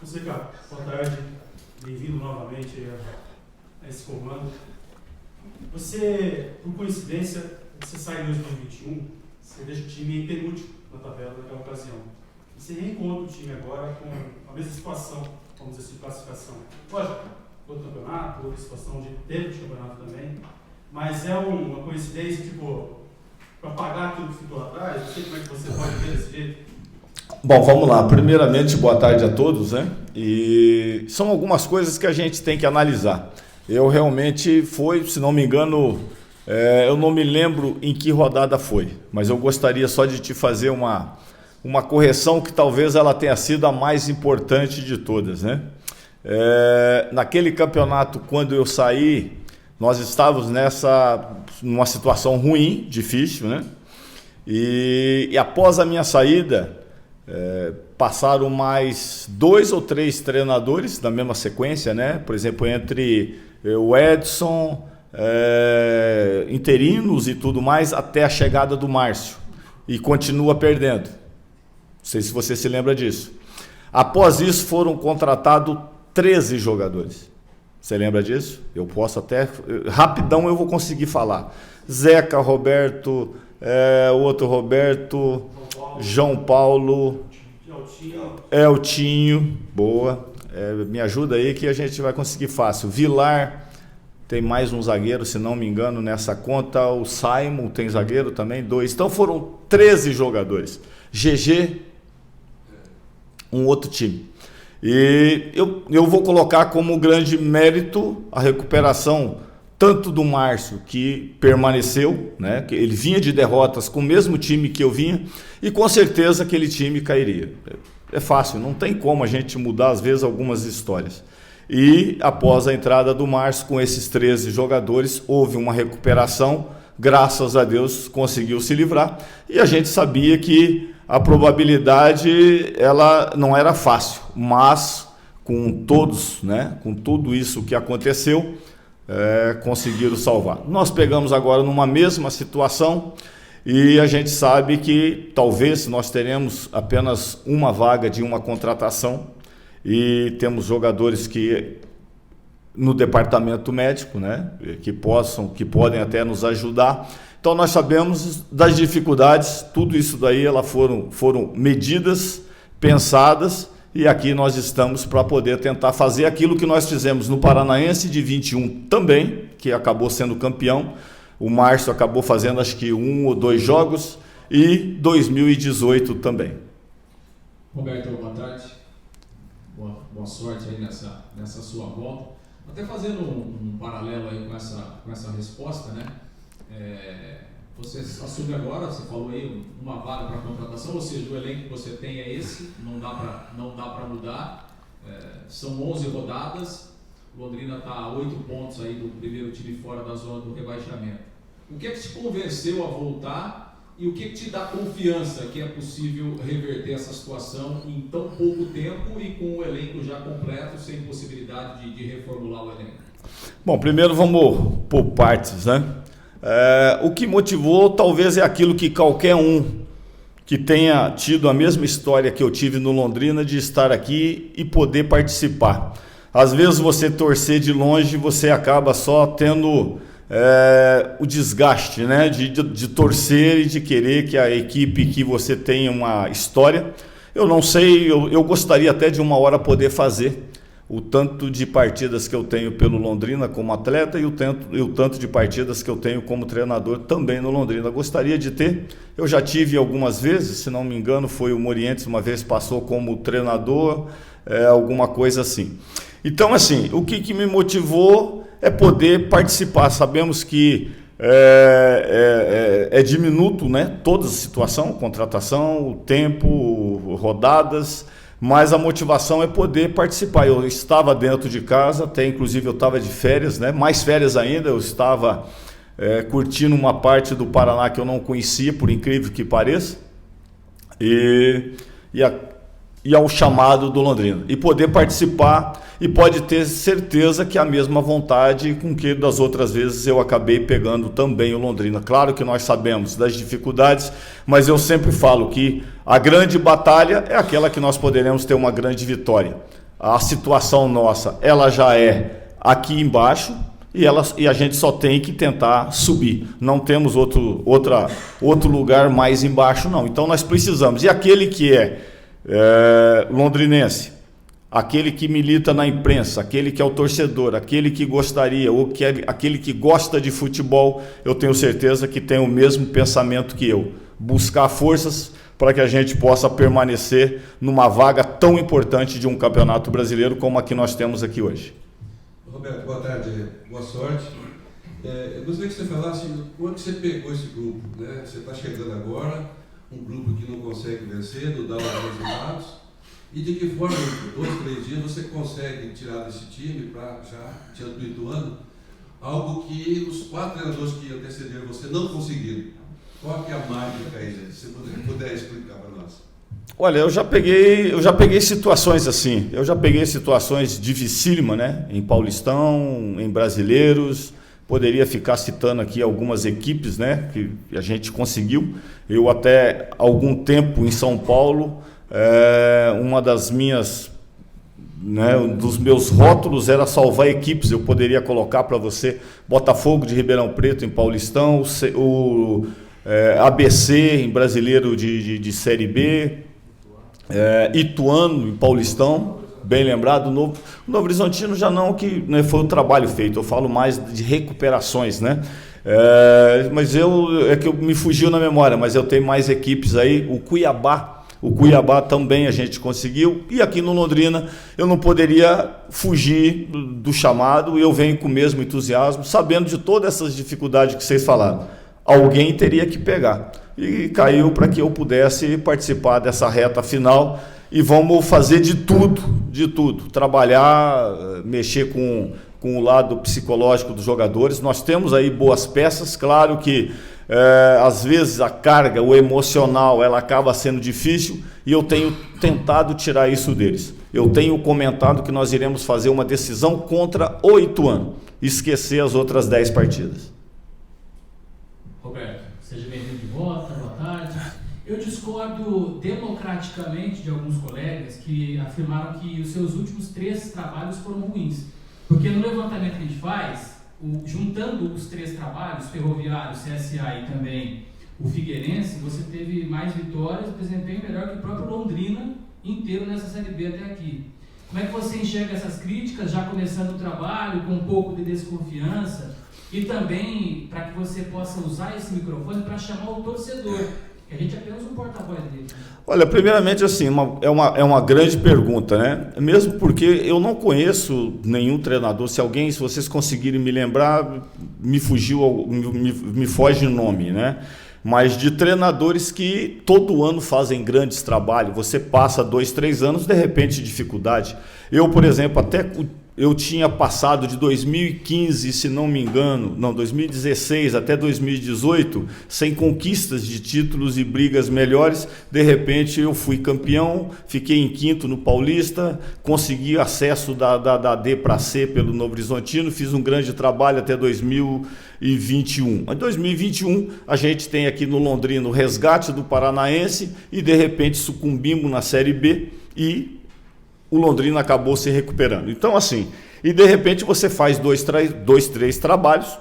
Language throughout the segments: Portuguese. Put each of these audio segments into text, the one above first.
Você, cara, boa tarde. Bem-vindo novamente a esse comando. Você, por coincidência, você sai em 2021, você deixa o time penúltimo na tabela naquela ocasião. E você reencontra o time agora com a mesma situação, vamos dizer assim, de classificação. Lógico, outro campeonato, outra situação de tempo de campeonato também, mas é uma coincidência, tipo, para pagar aquilo que ficou lá atrás. Não sei como é que você pode ver desse jeito. Bom, vamos lá. Primeiramente, boa tarde a todos, né? E são algumas coisas que a gente tem que analisar. Eu realmente se não me engano, eu não me lembro em que rodada foi, mas eu gostaria só de te fazer uma correção que talvez ela tenha sido a mais importante de todas, né? Naquele campeonato, quando eu saí, nós estávamos numa situação ruim, difícil, né? E após a minha saída, passaram mais 2 ou 3 treinadores na mesma sequência, né? Por exemplo, entre o Edson, interinos e tudo mais, até a chegada do Márcio. E continua perdendo. Não sei se você se lembra disso. Após isso, foram contratados 13 jogadores. Você lembra disso? Eu posso até... Rapidão eu vou conseguir falar. Zeca, Roberto, o outro Roberto, João Paulo, Eltinho, boa. Me ajuda aí que a gente vai conseguir fácil. Vilar, tem mais um zagueiro, se não me engano, nessa conta. O Simon tem zagueiro também, 2. Então foram 13 jogadores. GG, um outro time. E eu vou colocar como grande mérito a recuperação tanto do Márcio, que permaneceu, né? Que ele vinha de derrotas com o mesmo time que eu vinha, e com certeza aquele time cairia. É fácil, não tem como a gente mudar às vezes algumas histórias. E após a entrada do Márcio com esses 13 jogadores, houve uma recuperação, graças a Deus conseguiu se livrar, e a gente sabia que a probabilidade ela não era fácil, mas com todos, né, com tudo isso que aconteceu, conseguiram salvar. Nós pegamos agora numa mesma situação e a gente sabe que talvez nós teremos apenas uma vaga de uma contratação e temos jogadores que no departamento médico, né, que podem até nos ajudar. Então nós sabemos das dificuldades, tudo isso daí foram medidas, pensadas, e aqui nós estamos para poder tentar fazer aquilo que nós fizemos no Paranaense de 21 também, que acabou sendo campeão. O Márcio acabou fazendo acho que 1 ou 2 jogos, e 2018 também. Roberto, boa tarde. Boa sorte aí nessa sua volta. Até fazendo um paralelo aí com essa resposta, né? Você assume agora, você falou aí, uma vaga para contratação, ou seja, o elenco que você tem é esse, não dá para mudar. São 11 rodadas, Londrina está a 8 pontos aí do primeiro time fora da zona do rebaixamento. O que é que te convenceu a voltar e o que é que te dá confiança que é possível reverter essa situação em tão pouco tempo e com o elenco já completo, sem possibilidade de reformular o elenco? Bom, primeiro vamos por partes, né? O que motivou talvez é aquilo que qualquer um que tenha tido a mesma história que eu tive no Londrina, de estar aqui e poder participar. Às vezes você torcer de longe, você acaba só tendo o desgaste, né? de torcer e de querer que a equipe, que você tenha uma história. Eu não sei, eu gostaria até de uma hora poder fazer o tanto de partidas que eu tenho pelo Londrina como atleta e o tanto de partidas que eu tenho como treinador também no Londrina. Gostaria de ter, eu já tive algumas vezes, se não me engano foi o Morientes, uma vez passou como treinador, alguma coisa assim. Então assim, o que me motivou é poder participar. Sabemos que é diminuto, né? Toda a situação, contratação, o tempo, rodadas, mas a motivação é poder participar. Eu estava dentro de casa, até inclusive eu estava de férias, né? Mais férias ainda, eu estava curtindo uma parte do Paraná que eu não conhecia, por incrível que pareça, e e ao chamado do Londrina, e poder participar, e pode ter certeza que é a mesma vontade com que das outras vezes eu acabei pegando também o Londrina. Claro que nós sabemos das dificuldades, mas eu sempre falo que a grande batalha é aquela que nós poderemos ter uma grande vitória. A situação nossa, ela já é aqui embaixo, e a gente só tem que tentar subir. Não temos outro lugar mais embaixo, não. Então nós precisamos. E aquele que é londrinense, aquele que milita na imprensa, aquele que é o torcedor, aquele que gostaria, ou aquele que gosta de futebol, eu tenho certeza que tem o mesmo pensamento que eu. Buscar forças para que a gente possa permanecer numa vaga tão importante de um campeonato brasileiro como a que nós temos aqui hoje. Roberto, boa tarde, boa sorte. Eu gostaria que você falasse quando você pegou esse grupo, né? Você está chegando agora, um grupo que não consegue vencer, não dá os resultados, e de que forma, em 2, 3 dias, você consegue tirar desse time para já te habituando algo que os 4 treinadores que antecederam você não conseguiram. Qual que é a mágica aí, se você puder explicar para nós? Olha, eu já peguei situações assim, eu já peguei situações dificílimas, né? Em Paulistão, em Brasileiros, poderia ficar citando aqui algumas equipes, né? Que a gente conseguiu. Eu até algum tempo em São Paulo, uma das minhas, né, um dos meus rótulos era salvar equipes. Eu poderia colocar para você Botafogo de Ribeirão Preto em Paulistão, o ABC em Brasileiro de Série B, Ituano em Paulistão, bem lembrado. O Novo Horizontino já não, que né, foi o trabalho feito, eu falo mais de recuperações, né? Mas que eu me fugiu na memória, mas eu tenho mais equipes aí. O Cuiabá também a gente conseguiu, e aqui no Londrina eu não poderia fugir do chamado, e eu venho com o mesmo entusiasmo, sabendo de todas essas dificuldades que vocês falaram. Alguém teria que pegar, e caiu para que eu pudesse participar dessa reta final, e vamos fazer de tudo, trabalhar, mexer com o lado psicológico dos jogadores. Nós temos aí boas peças, claro que às vezes a carga, o emocional, ela acaba sendo difícil, e eu tenho tentado tirar isso deles. Eu tenho comentado que nós iremos fazer uma decisão contra o Ituano, esquecer as outras 10 partidas. Roberto, seja bem-vindo de volta, boa tarde. Eu discordo democraticamente de alguns colegas que afirmaram que os seus últimos 3 trabalhos foram ruins. Porque no levantamento que a gente faz, juntando os 3 trabalhos, Ferroviário, CSA e também o Figueirense, você teve mais vitórias, desempenho melhor que o próprio Londrina inteiro nessa Série B até aqui. Como é que você enxerga essas críticas, já começando o trabalho, com um pouco de desconfiança? E também para que você possa usar esse microfone para chamar o torcedor, que a gente é apenas um porta-voz dele. Olha, primeiramente assim, é uma grande pergunta, né? Mesmo porque eu não conheço nenhum treinador. Se vocês conseguirem me lembrar, me foge o nome, né? Mas de treinadores que todo ano fazem grandes trabalhos. Você passa 2, 3 anos, de repente dificuldade. Eu, por exemplo, eu tinha passado de 2015, se não me engano, 2016 até 2018, sem conquistas de títulos e brigas melhores. De repente eu fui campeão, fiquei em 5º no Paulista, consegui acesso da D para C pelo Novo Horizontino, fiz um grande trabalho até 2021. Em 2021 a gente tem aqui no Londrina o resgate do Paranaense, e de repente sucumbimos na Série B, e o Londrina acabou se recuperando. Então, assim, e de repente você faz 2, 3 trabalhos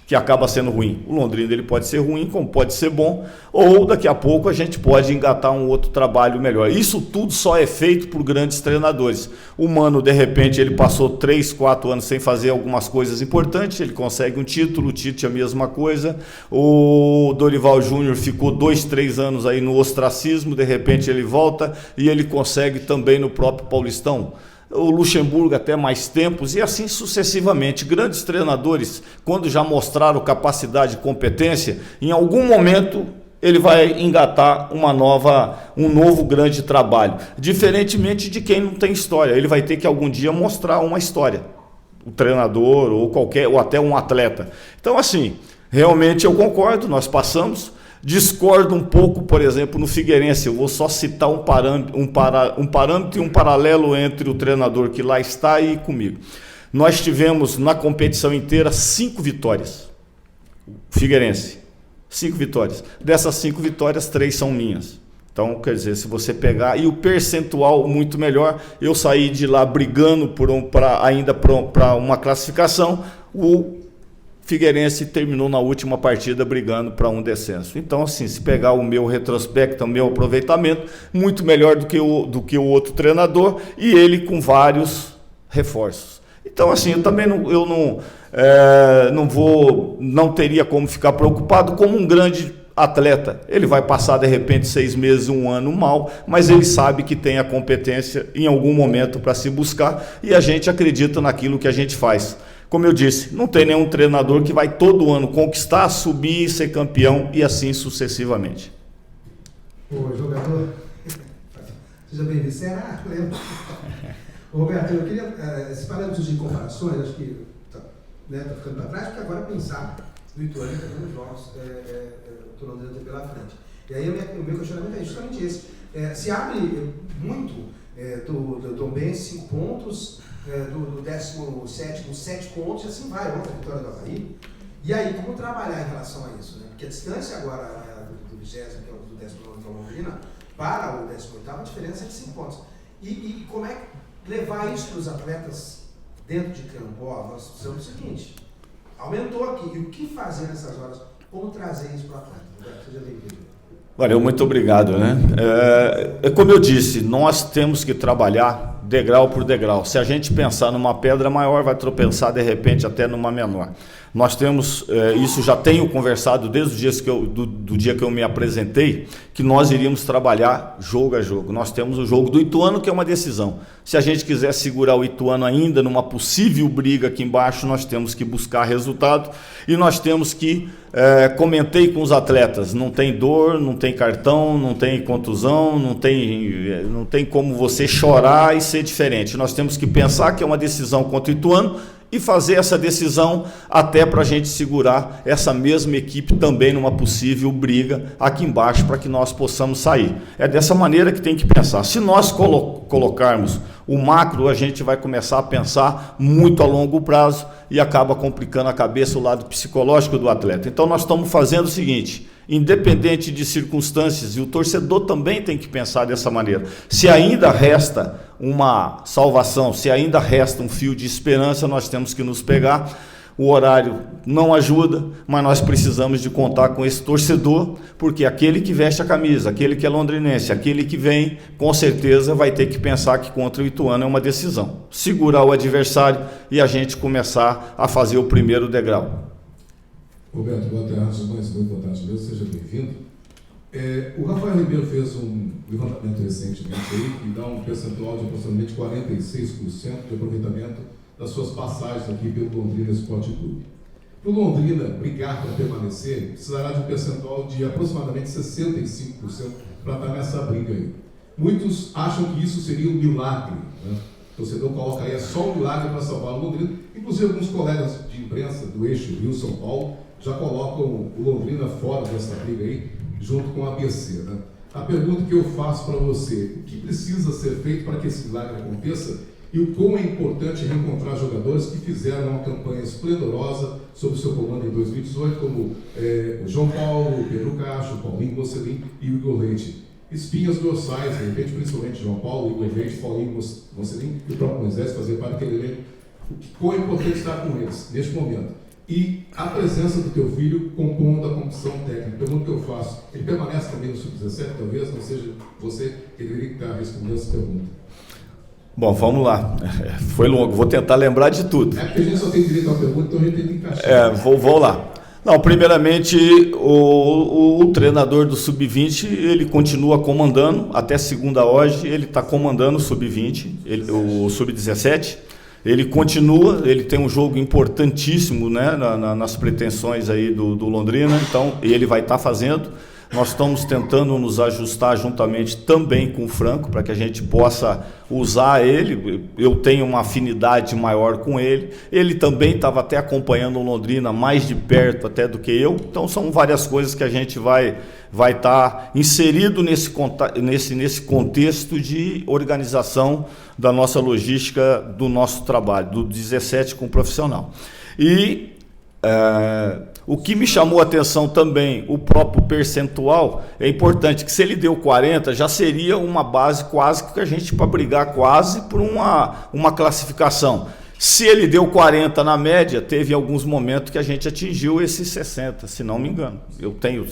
que acaba sendo ruim. O Londrina ele pode ser ruim, como pode ser bom, ou daqui a pouco a gente pode engatar um outro trabalho melhor. Isso tudo só é feito por grandes treinadores. O Mano, de repente, ele passou 3, 4 anos sem fazer algumas coisas importantes, ele consegue um título, o Tite a mesma coisa. O Dorival Júnior ficou 2, 3 anos aí no ostracismo, de repente ele volta e ele consegue também no próprio Paulistão. O Luxemburgo até mais tempos, e assim sucessivamente. Grandes treinadores, quando já mostraram capacidade e competência, em algum momento ele vai engatar um novo grande trabalho. Diferentemente de quem não tem história, ele vai ter que algum dia mostrar uma história, o treinador ou até um atleta. Então, assim, realmente eu concordo, nós passamos. Discordo um pouco, por exemplo, no Figueirense. Eu vou só citar um parâmetro e um paralelo entre o treinador que lá está e comigo. Nós tivemos na competição inteira 5 vitórias. Figueirense, 5 vitórias. Dessas 5 vitórias, 3 são minhas. Então, quer dizer, se você pegar... E o percentual muito melhor, eu saí de lá brigando ainda para uma classificação, o Figueirense terminou na última partida brigando para um descenso. Então, assim, se pegar o meu retrospecto, o meu aproveitamento, muito melhor do que o outro treinador, e ele com vários reforços. Então, assim, eu também não teria como ficar preocupado como um grande atleta. Ele vai passar, de repente, 6 meses, 1 ano mal, mas ele sabe que tem a competência em algum momento para se buscar, e a gente acredita naquilo que a gente faz. Como eu disse, não tem nenhum treinador que vai todo ano conquistar, subir, ser campeão e assim sucessivamente. Ô, jogador, seja bem-vindo. Será? Ô, Roberto, eu queria, esses parâmetros de comparações, acho que tá ficando para trás, porque agora pensar no Ituano, tá vendo os jogos, o Londrina tem pela frente. E aí o meu questionamento é justamente esse. Se abre muito do Tombense 5 pontos, do 17º 7 pontos, e assim vai, outra vitória do Avaí. E aí, como trabalhar em relação a isso? Né? Porque a distância agora do 20º, que é o do 19º da Londrina, para o 18º, a diferença é de 5 pontos. E como é que levar isso para os atletas dentro de campo? Nós precisamos do seguinte, aumentou aqui, e o que fazer nessas horas? Como trazer isso para o atleta? Seja bem-vindo. Valeu, muito obrigado, né? Como eu disse, nós temos que trabalhar degrau por degrau. Se a gente pensar numa pedra maior, vai tropeçar de repente até numa menor. Nós temos, isso já tenho conversado desde os dias do dia que eu me apresentei, que nós iríamos trabalhar jogo a jogo. Nós temos o jogo do Ituano, que é uma decisão. Se a gente quiser segurar o Ituano ainda numa possível briga aqui embaixo, nós temos que buscar resultado e nós temos que, comentei com os atletas, não tem dor, não tem cartão, não tem contusão, não tem como você chorar e ser diferente. Nós temos que pensar que é uma decisão contra o Ituano e fazer essa decisão até para a gente segurar essa mesma equipe também numa possível briga aqui embaixo para que nós possamos sair. É dessa maneira que tem que pensar. Se nós colocarmos o macro, a gente vai começar a pensar muito a longo prazo e acaba complicando a cabeça, o lado psicológico do atleta. Então nós estamos fazendo o seguinte, independente de circunstâncias, e o torcedor também tem que pensar dessa maneira. Se ainda resta uma salvação, se ainda resta um fio de esperança, nós temos que nos pegar. O horário não ajuda, mas nós precisamos de contar com esse torcedor, porque aquele que veste a camisa, aquele que é londrinense, aquele que vem, com certeza vai ter que pensar que contra o Ituano é uma decisão. Segurar o adversário e a gente começar a fazer o primeiro degrau. Roberto, boa tarde, muito boa tarde mesmo, seja bem-vindo. O Rafael Ribeiro fez um levantamento recentemente aí, que dá um percentual de aproximadamente 46% de aproveitamento das suas passagens aqui pelo Londrina Esporte Clube. Para o Londrina brigar para permanecer, precisará de um percentual de aproximadamente 65% para estar nessa briga aí. Muitos acham que isso seria um milagre, né? O torcedor coloca aí só um milagre para salvar o Londrina. Inclusive alguns colegas de imprensa do eixo Rio-São Paulo já colocam o Londrina fora dessa briga aí, junto com a ABC, né? A pergunta que eu faço para você, o que precisa ser feito para que esse milagre aconteça e o quão é importante reencontrar jogadores que fizeram uma campanha esplendorosa sob o seu comando em 2018, como o João Paulo, o Pedro Castro, o Paulinho Mocelin e o Igor Leite. Espinhas dorsais, de repente, principalmente João Paulo, Igor Leite, Paulinho Mocelin e o próprio Moisés fazer parte daquele elenco. Quão é importante estar com eles neste momento? E a presença do teu filho compondo a comissão técnica. A pergunta que eu faço, ele permanece também no Sub-17, talvez não seja você que deveria estar respondendo essa pergunta. Bom, vamos lá. Foi longo, vou tentar lembrar de tudo. É porque a gente só tem direito a uma pergunta, então a gente tem que encaixar. Vou lá. Não, primeiramente, o treinador do Sub-20, ele continua comandando, até segunda hoje, ele está comandando o Sub-20, o Sub-17. Ele continua, ele tem um jogo importantíssimo, né, nas pretensões aí do Londrina, então ele vai estar fazendo. Nós estamos tentando nos ajustar juntamente também com o Franco, para que a gente possa usar ele. Eu tenho uma afinidade maior com ele. Ele também estava até acompanhando o Londrina mais de perto até do que eu. Então são várias coisas que a gente vai estar inserido nesse contexto de organização da nossa logística, do nosso trabalho, do 17 com o profissional. E o que me chamou a atenção também, o próprio percentual, é importante que se ele deu 40, já seria uma base quase que a gente para brigar quase por uma classificação. Se ele deu 40 na média, teve alguns momentos que a gente atingiu esses 60, se não me engano. Eu tenho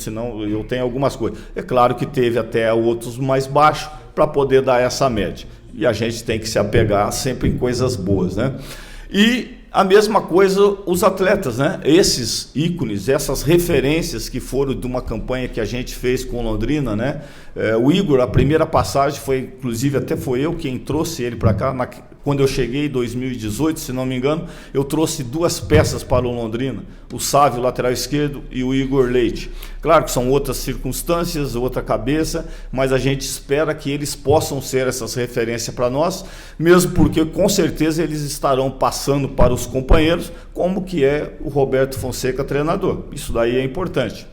algumas coisas. É claro que teve até outros mais baixos para poder dar essa média. E a gente tem que se apegar sempre em coisas boas, né? E a mesma coisa os atletas, né? Esses ícones, essas referências que foram de uma campanha que a gente fez com Londrina, né? O Igor, a primeira passagem foi, inclusive, até foi eu quem trouxe ele para cá. Quando eu cheguei em 2018, se não me engano, eu trouxe 2 peças para o Londrina, o Sávio, lateral esquerdo, e o Igor Leite. Claro que são outras circunstâncias, outra cabeça, mas a gente espera que eles possam ser essas referências para nós, mesmo porque com certeza eles estarão passando para os companheiros, como que é o Roberto Fonseca, treinador. Isso daí é importante.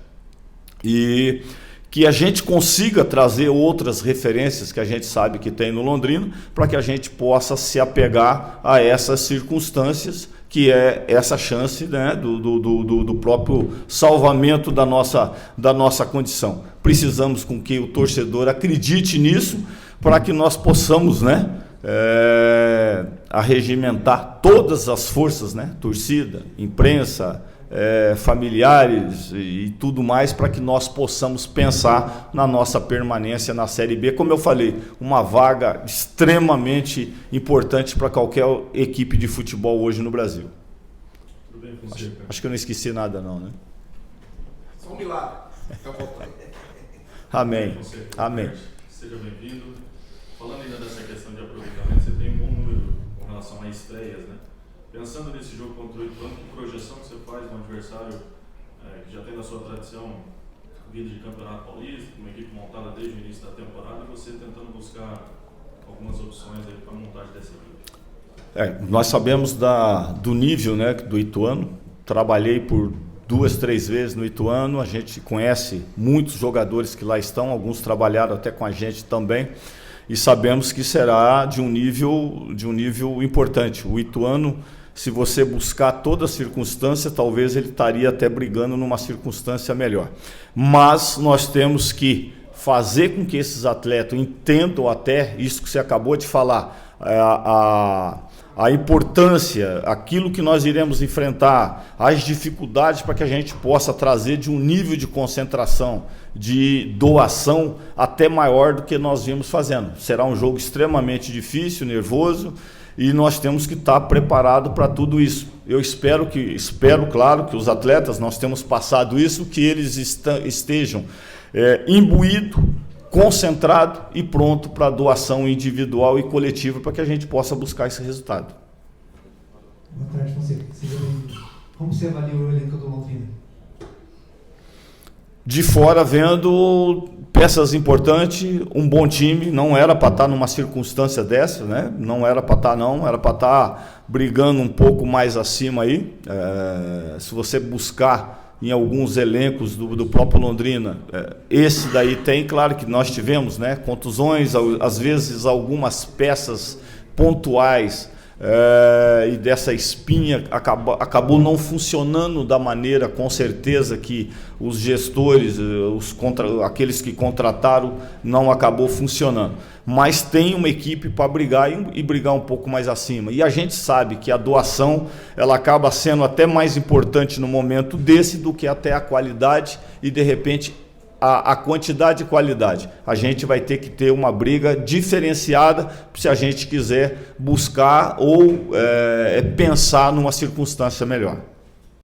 E que a gente consiga trazer outras referências que a gente sabe que tem no Londrina, para que a gente possa se apegar a essas circunstâncias, que é essa chance, né, do próprio salvamento da nossa condição. Precisamos com que o torcedor acredite nisso, para que nós possamos, né, arregimentar todas as forças, né, torcida, imprensa, familiares e tudo mais, para que nós possamos pensar na nossa permanência na Série B. Como eu falei, uma vaga extremamente importante para qualquer equipe de futebol hoje no Brasil. Tudo bem, Fonseca? Acho que eu não esqueci nada não, né? Só um milagre. Tá voltando. Amém. Fonseca, Amém. seja bem-vindo. Falando ainda dessa questão de aproveitamento, você tem um bom número com relação a estreias, né? Pensando nesse jogo contra o Ituano, que projeção que você faz de um adversário que já tem na sua tradição vida de Campeonato Paulista, uma equipe montada desde o início da temporada, e você tentando buscar algumas opções aí para a montagem dessa equipe? Nós sabemos do nível, né, do Ituano. Trabalhei por 2, 3 vezes no Ituano, a gente conhece muitos jogadores que lá estão, alguns trabalharam até com a gente também, e sabemos que será de um nível importante. O Ituano, se você buscar toda a circunstância, talvez ele estaria até brigando numa circunstância melhor. Mas nós temos que fazer com que esses atletas entendam até isso que você acabou de falar, a importância, aquilo que nós iremos enfrentar, as dificuldades, para que a gente possa trazer de um nível de concentração, de doação até maior do que nós vimos fazendo. Será um jogo extremamente difícil, nervoso, e nós temos que estar preparados para tudo isso. Eu espero, claro, que os atletas, nós temos passado isso, que eles estejam imbuídos, concentrado e pronto para doação individual e coletiva, para que a gente possa buscar esse resultado. Boa tarde, Fonseca. Seja bem-vindo. Como você avalia o elenco do Londrina? De fora, vendo peças importantes, um bom time, não era para estar numa circunstância dessa, né? Não era para estar, não, era para estar brigando um pouco mais acima aí. Se você buscar em alguns elencos do próprio Londrina, esse daí tem, claro que nós tivemos, né, contusões, às vezes algumas peças pontuais, e dessa espinha acabou não funcionando da maneira, com certeza, que os gestores, aqueles que contrataram, não acabou funcionando. Mas tem uma equipe para brigar e brigar um pouco mais acima. E a gente sabe que a doação, ela acaba sendo até mais importante no momento desse do que até a qualidade e, de repente, a quantidade e qualidade. A gente vai ter que ter uma briga diferenciada se a gente quiser buscar ou pensar numa circunstância melhor.